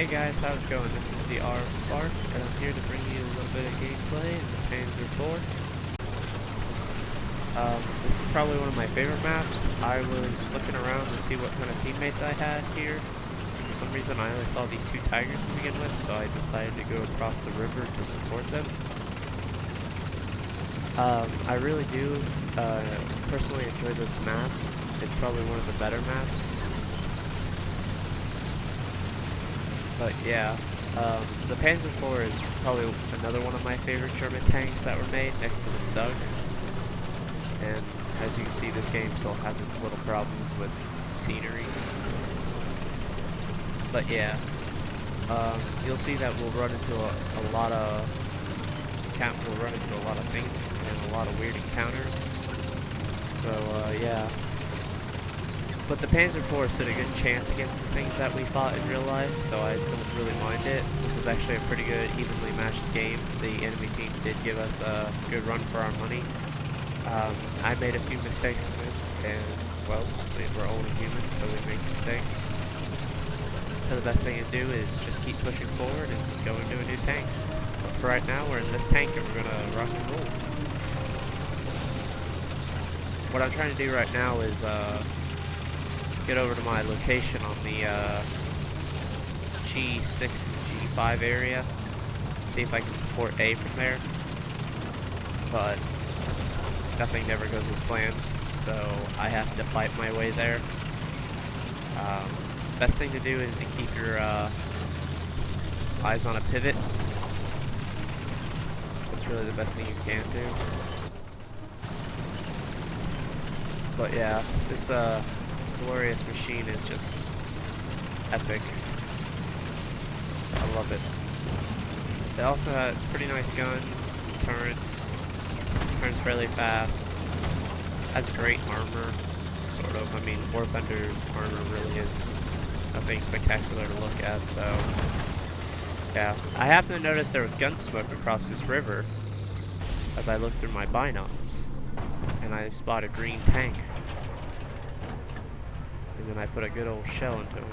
Hey guys, how's it going? This is the R Spark, and I'm here to bring you a little bit of gameplay in the Panzer 4. This is probably one of my favorite maps. I was looking around to see what kind of teammates I had here. For some reason I only saw these two Tigers to begin with, so I decided to go across the river to support them. I really do personally enjoy this map. It's probably one of the better maps. But yeah, the Panzer 4 is probably another one of my favorite German tanks that were made, next to the Stug. And as you can see, this game still has its little problems with scenery. But yeah, you'll see that we'll run into a lot of things and a lot of weird encounters. So yeah. But the Panzer 4 stood a good chance against the things that we fought in real life, so I don't really mind it. This is actually a pretty good, evenly matched game. The enemy team did give us a good run for our money. I made a few mistakes in this, and, well, we're only humans, so we make mistakes. So the best thing to do is just keep pushing forward and go into a new tank. But for right now, we're in this tank, and we're going to rock and roll. What I'm trying to do right now is, get over to my location on the G6 and G5 area, see if I can support A from there, but nothing never goes as planned, so I have to fight my way there. Best thing to do is to keep your eyes on a pivot. That's really the best thing you can do. But yeah, this glorious machine is just epic. I love it. It also has a pretty nice gun, turns fairly fast, has great armor, sort of. I mean, Warbender's armor really is nothing spectacular to look at, so yeah. I happened to notice there was gun smoke across this river as I looked through my binocs, and I spotted a green tank. And then I put a good old shell into him.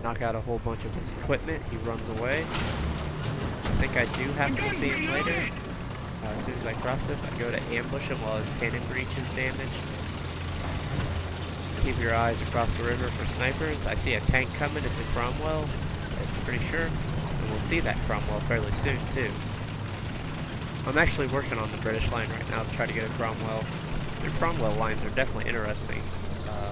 Knock out a whole bunch of his equipment. He runs away. I think I do happen to see him later. As soon as I cross this, I go to ambush him while his cannon breech is damaged. Keep your eyes across the river for snipers. I see a tank coming. It's a Cromwell, I'm pretty sure. And we'll see that Cromwell fairly soon, too. I'm actually working on the British line right now to try to get a Cromwell. Their Cromwell lines are definitely interesting.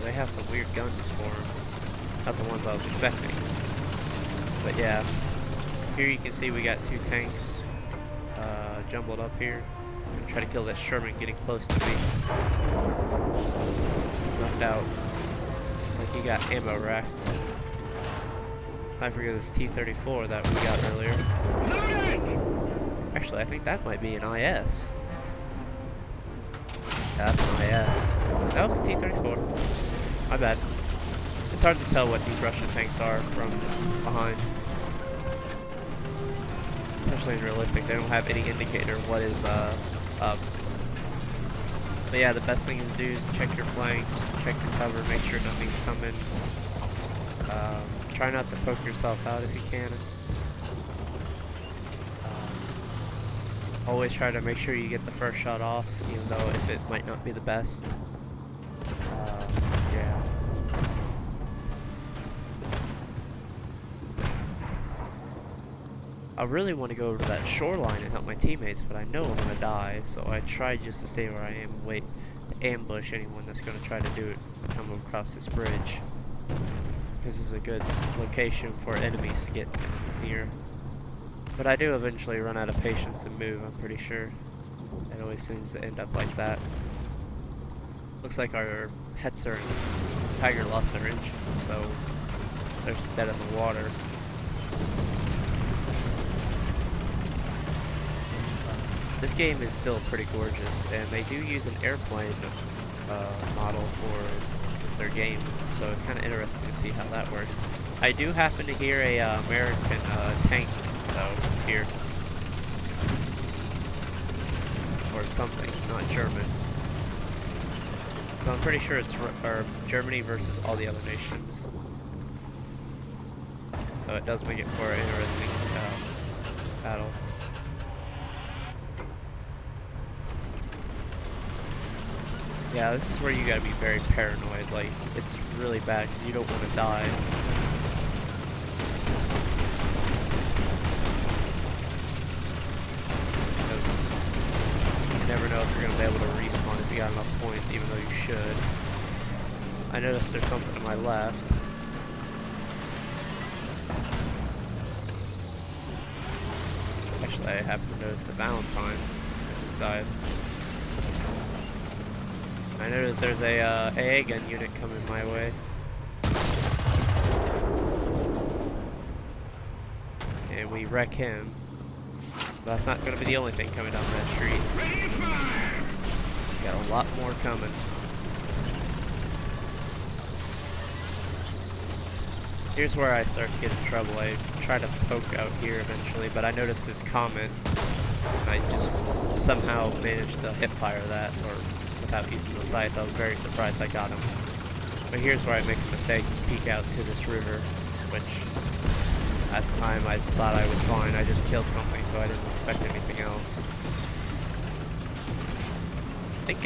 They have some weird guns for them. Not the ones I was expecting. But yeah, here you can see we got two tanks jumbled up here. I'm going to try to kill this Sherman getting close to me. Knocked out. Like he got ammo racked. I forget this T-34 that we got earlier. Actually, I think that might be an IS. Yeah, that's an IS. No, it's T-34. My bad. It's hard to tell what these Russian tanks are from behind. Especially in realistic, they don't have any indicator of what is up. But yeah, the best thing to do is check your flanks, check your cover, make sure nothing's coming. Try not to poke yourself out if you can. Always try to make sure you get the first shot off, even though if it might not be the best. Yeah. I really want to go over to that shoreline and help my teammates, but I know I'm going to die, so I try just to stay where I am and wait to ambush anyone that's going to try to do it, come across this bridge. Because this is a good location for enemies to get near. But I do eventually run out of patience and move, I'm pretty sure. It always seems to end up like that. Looks like our Hetzer and Tiger lost their engines, so they're dead in the water. This game is still pretty gorgeous, and they do use an airplane model for their game, so it's kind of interesting to see how that works. I do happen to hear a American tank here, or something, not German. So I'm pretty sure it's Germany versus all the other nations. So it does make it for an interesting battle. Yeah, this is where you gotta be very paranoid. Like, it's really bad because you don't want to die. Because you never know if you're gonna be able to respawn if you got enough points, even though you should. I noticed there's something to my left. Actually, I happen to notice the Valentine. I just died. I noticed there's a AA gun unit coming my way. And we wreck him. But that's not going to be the only thing coming down that street. Got a lot more coming. Here's where I start to get in trouble. I try to poke out here eventually, but I noticed this comment. And I just somehow managed to hip fire that, or without using the sights. I was very surprised I got him. But here's where I make a mistake and peek out to this river, which at the time I thought I was fine. I just killed something, so I didn't expect anything else. I think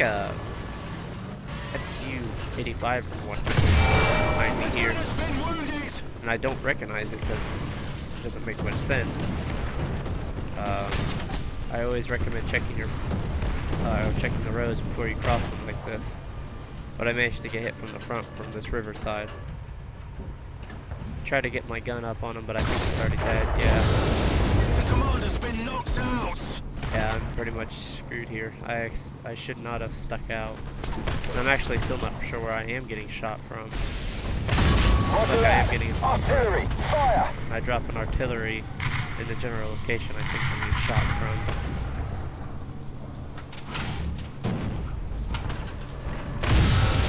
SU-85 or what behind me here. And I don't recognize it because it doesn't make much sense. I always recommend checking the roads before you cross them like this. But I managed to get hit from the front from this riverside. Try to get my gun up on him, but I think he's already dead. Yeah. The commander's been knocked out. Yeah, I'm pretty much screwed here. I should not have stuck out. And I'm actually still not sure where I am getting shot from. Looks like I am getting artillery fire. I drop an artillery in the general location I think I'm being shot from.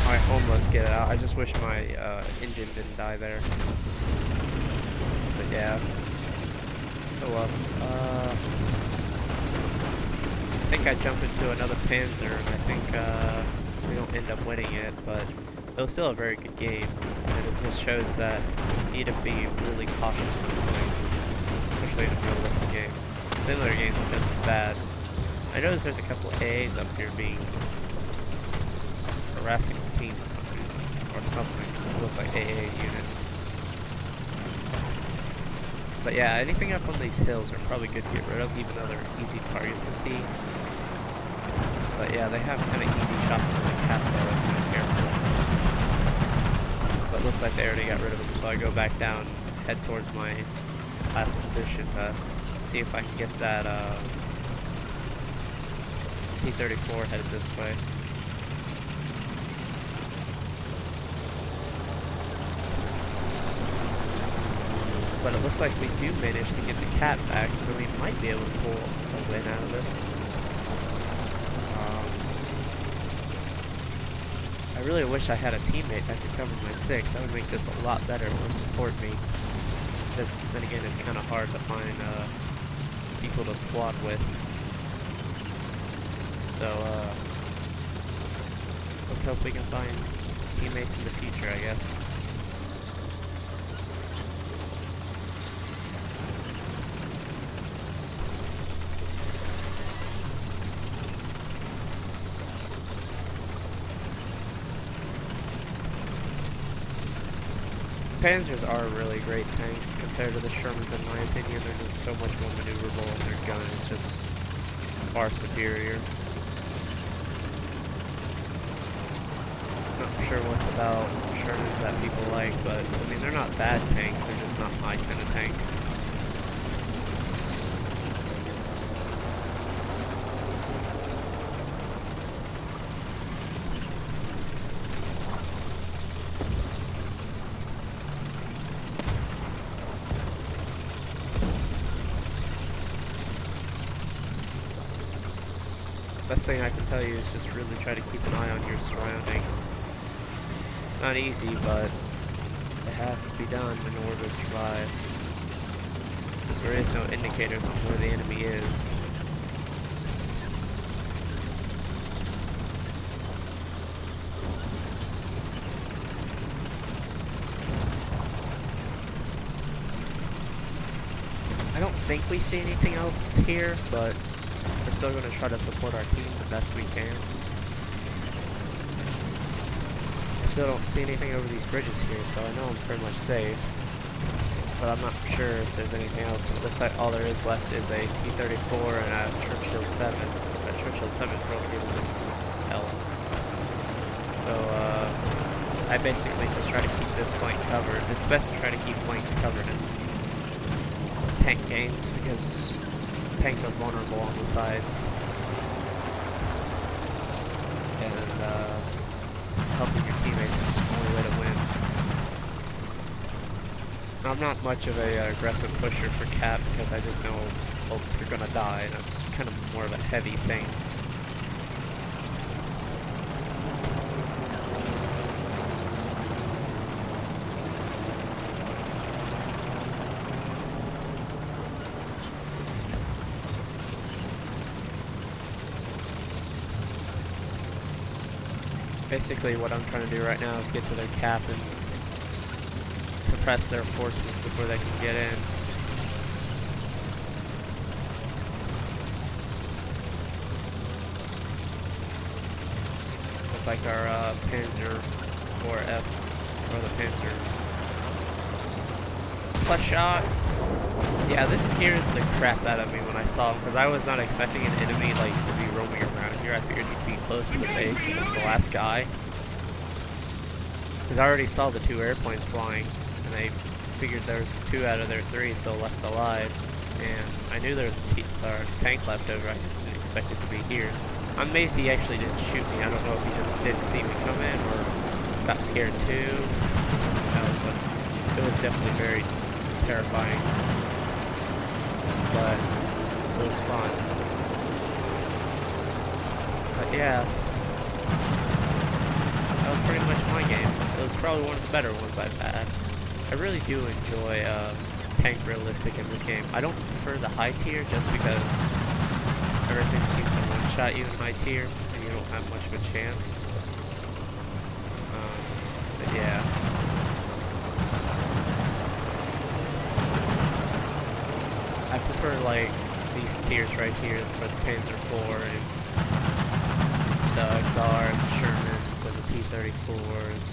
I almost get it out. I just wish my engine didn't die there. But yeah. Oh well. I think I jumped into another Panzer, and I think we don't end up winning it, but it was still a very good game. And it just shows that you need to be really cautious when playing, especially in a realistic game. Similar games are just as bad. I noticed there's a couple of AAs up here being harassing the team for some reason, or something. They look like AA units. But yeah, anything up on these hills are probably good to get rid of, even though they're easy targets to see. But yeah, they have kind of easy shots to the cap there if you're careful. But it looks like they already got rid of them, so I go back down, head towards my last position to see if I can get that T-34 headed this way. But it looks like we do manage to get the cat back, so we might be able to pull a win out of this. I really wish I had a teammate that could cover my 6. That would make this a lot better or support me. Because then again, it's kind of hard to find people to squad with. So let's hope we can find teammates in the future, I guess. Panzers are really great tanks compared to the Shermans in my opinion. They're just so much more maneuverable and their gun is just far superior. Not sure what's about Shermans that people like, but I mean they're not bad tanks, they're just not my kind of tank. Best thing I can tell you is just really try to keep an eye on your surrounding. It's not easy, but it has to be done in order to survive. Because there is no indicators on where the enemy is. think we see anything else here, but we're still going to try to support our team the best we can. I still don't see anything over these bridges here, so I know I'm pretty much safe. But I'm not sure if there's anything else. It looks like all there is left is a T-34 and a Churchill 7. But Churchill 7 is really giving them hell. So, I basically just try to keep this flank covered. It's best to try to keep flanks covered in tank games because tanks are vulnerable on the sides. And, helping your teammates is the only way to win. I'm not much of a aggressive pusher for cap because I just know, well, you're gonna die, and that's kind of more of a heavy thing. Basically what I'm trying to do right now is get to their cap and suppress their forces before they can get in. Look like our Panzer 4S, or the Panzer. Plus shot! Yeah, this scared the crap out of me when I saw him, because I was not expecting an enemy like to be roaming around here. I figured he'd be close to the base as the last guy. Because I already saw the 2 airplanes flying, and I figured there was 2 out of their 3 still left alive. And I knew there was a tank left over, I just didn't expect it to be here. I'm amazed he actually didn't shoot me. I don't know if he just didn't see me come in, or got scared too, or something else, but it was definitely very terrifying. But it was fun. But yeah, that was pretty much my game. It was probably one of the better ones I've had. I really do enjoy tank realistic in this game. I don't prefer the high tier just because everything seems to one-shot you in high tier and you don't have much of a chance. But yeah. I prefer like these tiers right here for the Panzer IV and the XR and the Shermans and the T-34s.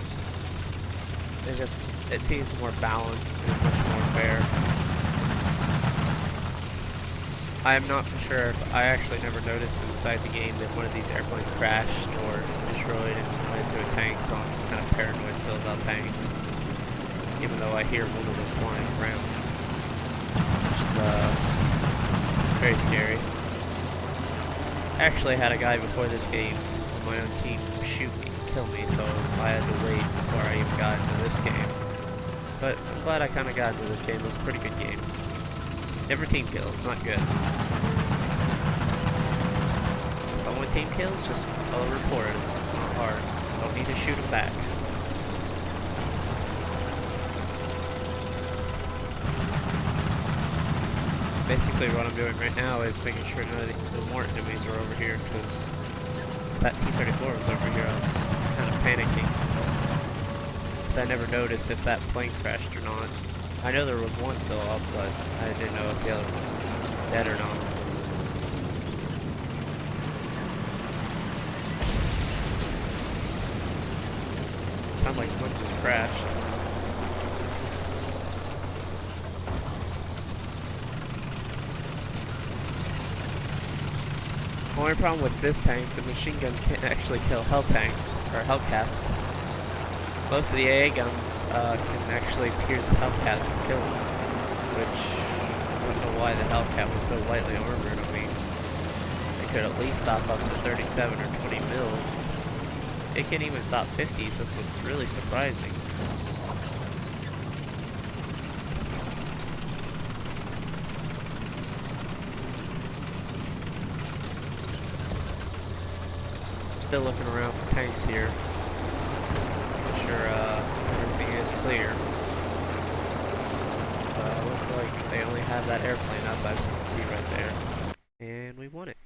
It seems more balanced and much more fair. I am not for sure if I actually never noticed inside the game if one of these airplanes crashed or destroyed and went into a tank, so I'm just kind of paranoid still about tanks, even though I hear one of them flying around, which is very scary. I actually had a guy before this game on my own team shoot me, kill me, so I had to wait before I even got into this game. But I'm glad I kind of got into this game. It was a pretty good game. Never team kills, not good. Someone team kills, just follow reports. It's not hard. Don't need to shoot them back. Basically what I'm doing right now is making sure none of the more enemies are over here, because that T-34 was over here. I was kind of panicking. Because I never noticed if that plane crashed or not. I know there was one still up, but I didn't know if the other one was dead or not. It sounded like one just crashed. The only problem with this tank, the machine guns can't actually kill Hell tanks, or Hellcats. Most of the AA guns can actually pierce Hellcats and kill them, which I don't know why the Hellcat was so lightly armored. I mean, it could at least stop up to 37 or 20 mils. It can even stop 50s, that's what's really surprising. Still looking around for tanks here. Sure everything is clear. Looks like they only have that airplane up, as you can see right there. And we won it.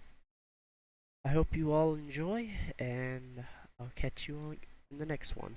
I hope you all enjoy, and I'll catch you in the next one.